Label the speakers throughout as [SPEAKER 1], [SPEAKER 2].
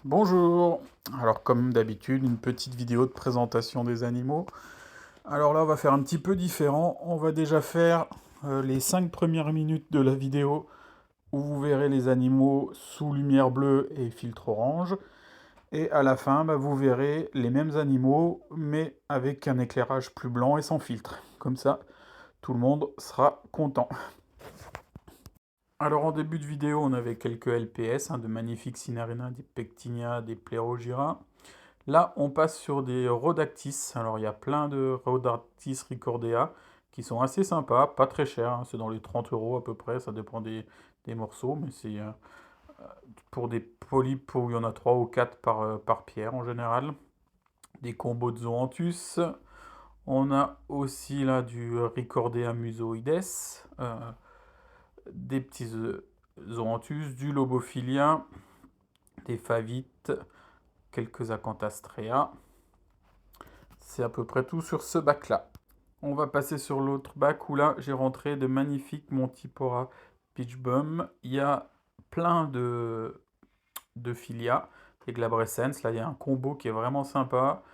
[SPEAKER 1] Bonjour. Alors comme d'habitude, une petite vidéo de présentation des animaux. Alors là, on va faire un petit peu différent. On va déjà faire les 5 premières minutes de la vidéo où vous verrez les animaux sous lumière bleue et filtre orange. Et à la fin, vous verrez les mêmes animaux, mais avec un éclairage plus blanc et sans filtre. Comme ça, tout le monde sera content. Alors en début de vidéo, on avait quelques LPS, de magnifiques Cinarina, des Pectinia, des Plerogira. Là, on passe sur des Rhodactis. Alors, il y a plein de Rhodactis ricordea qui sont assez sympas, pas très chers, c'est dans les 30 euros à peu près, ça dépend des morceaux, mais c'est pour des polypes où il y en a 3 ou 4 par pierre en général. Des combos de Zoanthus. On a aussi là du Ricordea musoides, des petits Zoanthus, du Lobophilia, des Favites, quelques Acanthastrea. C'est à peu près tout sur ce bac-là. On va passer sur l'autre bac où là j'ai rentré de magnifiques Montipora Peach Bum. Il y a plein de filia et Glabrescens. Là il y a un combo qui est vraiment sympa.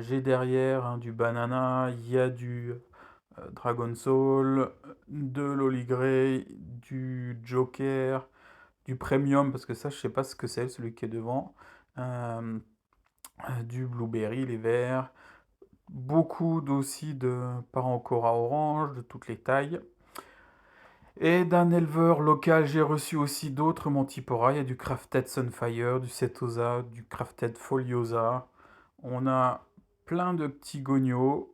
[SPEAKER 1] J'ai derrière du Banana, il y a du Dragon Soul, de l'Oligrey, du Joker, du Premium, parce que ça je sais pas ce que c'est, celui qui est devant. Euh, du Blueberry, les verts. Beaucoup aussi de Parancora orange, de toutes les tailles. Et d'un éleveur local, j'ai reçu aussi d'autres Montipora. Il y a du Crafted Sunfire, du Setosa, du Crafted Foliosa. On a plein de petits gognos,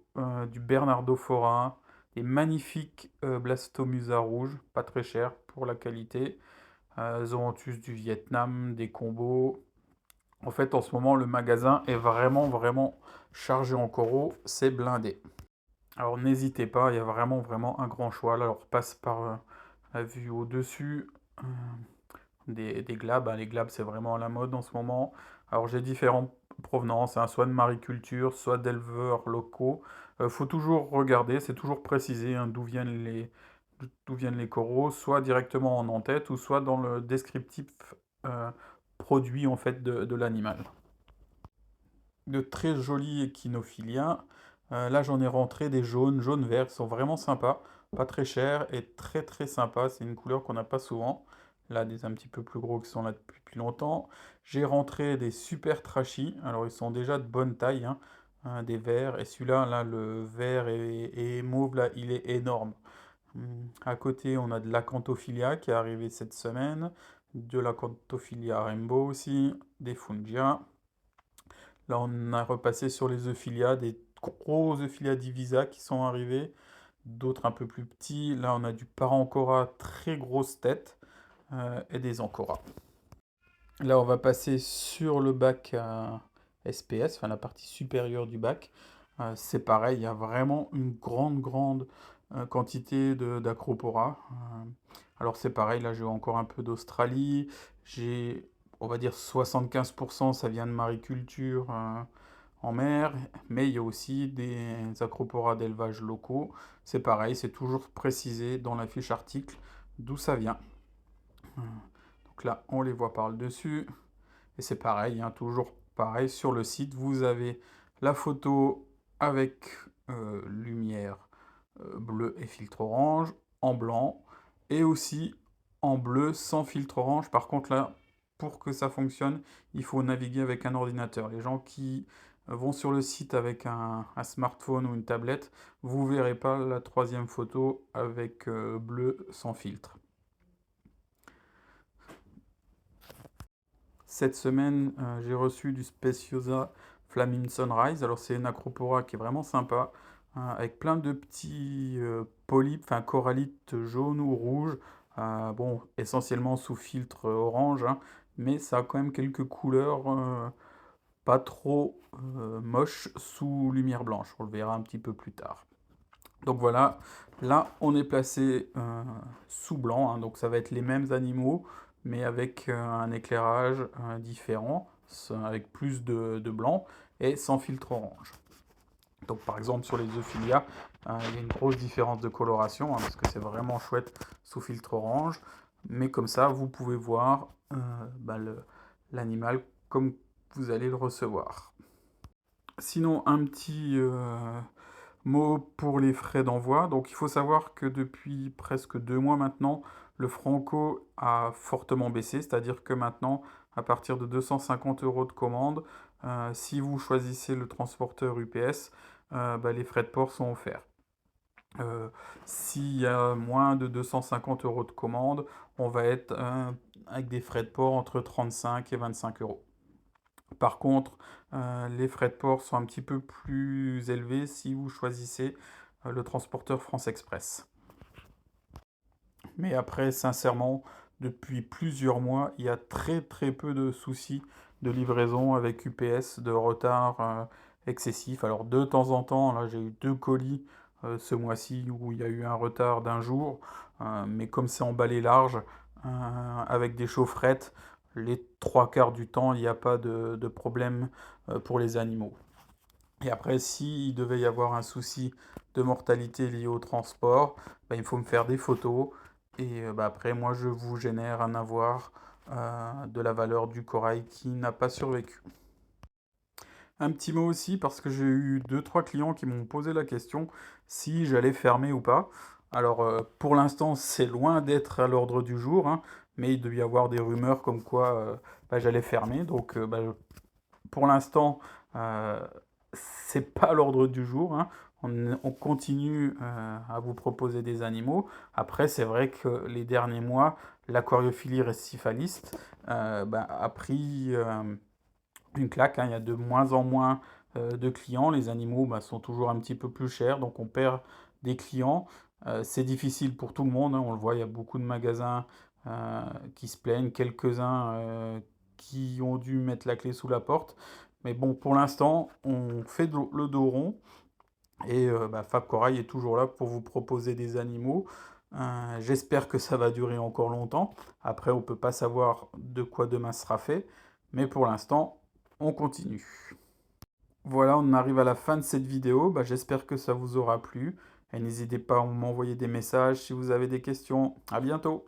[SPEAKER 1] du Bernardo Fora, des magnifiques Blastomusa rouges, pas très cher pour la qualité. Zoanthus du Vietnam, des combos. En fait, en ce moment, le magasin est vraiment chargé en coraux. C'est blindé. Alors n'hésitez pas, il y a vraiment un grand choix. Là, on repasse par la vue au-dessus des glabs. Les glabs, c'est vraiment à la mode en ce moment. Alors j'ai différentes provenances, soit de mariculture, soit d'éleveurs locaux. Faut toujours regarder, c'est toujours précisé d'où viennent les coraux, soit directement en en-tête, ou soit dans le descriptif euh, produit en fait de l'animal. De très jolis échinophiliens. Là, j'en ai rentré des jaunes verts, qui sont vraiment sympas, pas très chers et très sympas. C'est une couleur qu'on n'a pas souvent. Là, des un petit peu plus gros qui sont là depuis plus longtemps. J'ai rentré des super trashy. Alors, ils sont déjà de bonne taille, des verts. Et celui-là, là, le vert et mauve, là, il est énorme. À côté, on a de l'Acantophilia qui est arrivé cette semaine, de l'Acantophilia Rainbow aussi, des Fungia. Là, on a repassé sur les Euphilia, des gros Euphilia divisa qui sont arrivés, d'autres un peu plus petits. Là, on a du Parancora très grosse tête et des Ancora. Là, on va passer sur le bac SPS, enfin la partie supérieure du bac. C'est pareil, il y a vraiment une grande quantité d'Acropora. Alors c'est pareil, là j'ai encore un peu d'Australie. J'ai, on va dire 75%, ça vient de mariculture en mer, mais il y a aussi des Acropora d'élevage locaux. C'est pareil, c'est toujours précisé dans la fiche article d'où ça vient. Donc là, on les voit par le dessus. Et c'est pareil, toujours pareil, sur le site, vous avez la photo avec lumière bleue et filtre orange, en blanc, et aussi en bleu sans filtre orange. Par contre là, pour que ça fonctionne, il faut naviguer avec un ordinateur. Les gens qui vont sur le site avec un smartphone ou une tablette, vous ne verrez pas la troisième photo avec bleu sans filtre. Cette semaine, j'ai reçu du Speciosa Flaming Sunrise. Alors, c'est une acropora qui est vraiment sympa, avec plein de petits polypes, enfin corallites jaunes ou rouges. Bon, essentiellement sous filtre orange, mais ça a quand même quelques couleurs pas trop moches sous lumière blanche. On le verra un petit peu plus tard. Donc voilà, là on est placé sous blanc, donc ça va être les mêmes animaux, mais avec un éclairage différent, avec plus de blanc et sans filtre orange. Donc par exemple sur les Euphilia, il y a une grosse différence de coloration, parce que c'est vraiment chouette sous filtre orange, mais comme ça vous pouvez voir l'animal comme vous allez le recevoir. Sinon, un petit mot pour les frais d'envoi. Donc il faut savoir que depuis presque 2 mois maintenant, le franco a fortement baissé, c'est-à-dire que maintenant, à partir de 250 € de commande, si vous choisissez le transporteur UPS, bah, les frais de port sont offerts. S'il y a moins de 250 € de commande, on va être avec des frais de port entre 35 et 25 euros. Par contre, les frais de port sont un petit peu plus élevés si vous choisissez le transporteur France Express. Mais après, sincèrement, depuis plusieurs mois, il y a très peu de soucis de livraison avec UPS, de retard excessif. Alors de temps en temps, là j'ai eu 2 colis ce mois-ci où il y a eu un retard d'1 jour, mais comme c'est emballé large, avec des chaufferettes, les 3 quarts du temps, il n'y a pas de problème pour les animaux. Et après, s'il devait y avoir un souci de mortalité lié au transport, bah, il faut me faire des photos. Et bah, après, moi, je vous génère un avoir de la valeur du corail qui n'a pas survécu. Un petit mot aussi, parce que j'ai eu 2-3 clients qui m'ont posé la question si j'allais fermer ou pas. Alors, pour l'instant, c'est loin d'être à l'ordre du jour, hein, mais il devait y avoir des rumeurs comme quoi bah, j'allais fermer. Donc, bah, pour l'instant, c'est pas à l'ordre du jour, hein. On continue à vous proposer des animaux. Après, c'est vrai que les derniers mois, l'aquariophilie récifaliste bah, a pris une claque, hein. Il y a de moins en moins de clients. Les animaux bah, sont toujours un petit peu plus chers, donc on perd des clients. C'est difficile pour tout le monde, hein. On le voit, il y a beaucoup de magasins qui se plaignent, quelques-uns qui ont dû mettre la clé sous la porte. Mais bon, pour l'instant, on fait le dos rond et bah, Fab Corail est toujours là pour vous proposer des animaux. J'espère que ça va durer encore longtemps. Après, on ne peut pas savoir de quoi demain sera fait, mais pour l'instant, on continue. Voilà, on arrive à la fin de cette vidéo. Bah, j'espère que ça vous aura plu. Et n'hésitez pas à m'envoyer des messages si vous avez des questions. À bientôt!